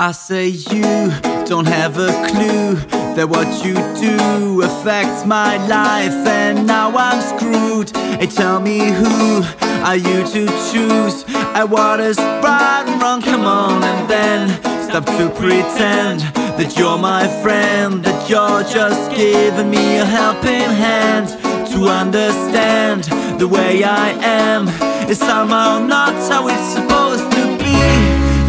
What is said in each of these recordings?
I say you don't have a clue that what you do affects my life, and now I'm screwed. Hey, tell me, who are you to choose at what is right and wrong? Come on, and then stop to pretend that you're my friend, that you're just giving me a helping hand to understand the way I am is somehow not how it's supposed to be.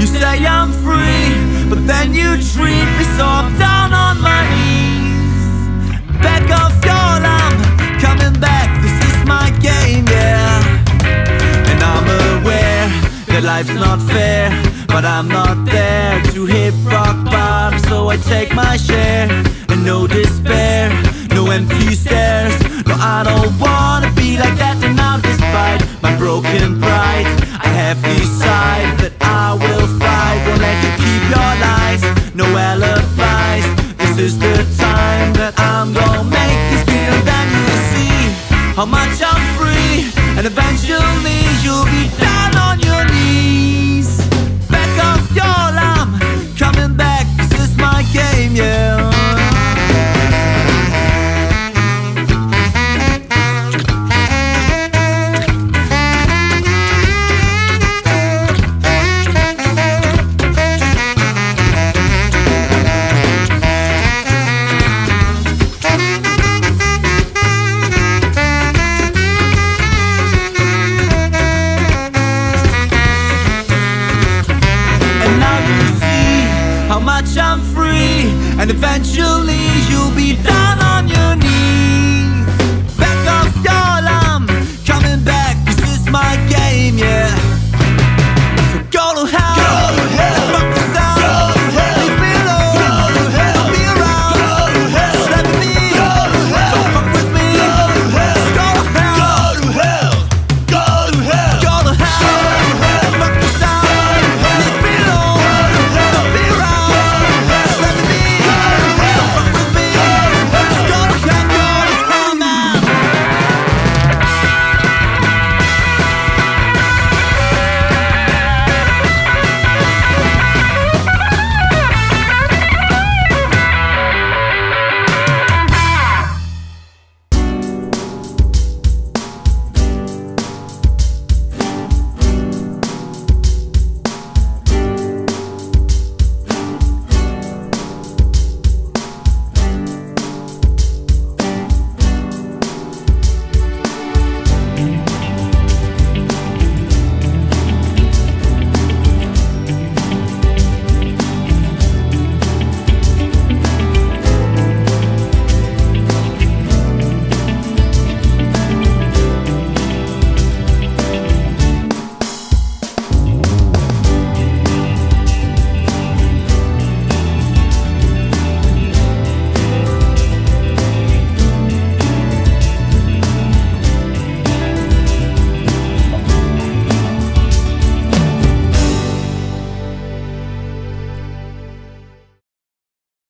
You say I'm free, but then you treat me so I'm down on my knees. Back off your lamb, coming back, this is my game, yeah. And I'm aware that life's not fair, but I'm not there to hit rock bottom, so I take my share. And no despair, no empty stares. No, I don't wanna be like that, and now despite my broken pride, I have decided that I will fight. Won't let you keep your lies, no alibis. This is the time that I'm gonna make this clear, and then you'll see how much I'm free, and eventually you'll be down on your knees. Back off your lamb, coming back, this is my game, yeah. How much I'm free, and eventually you'll be down on your knees.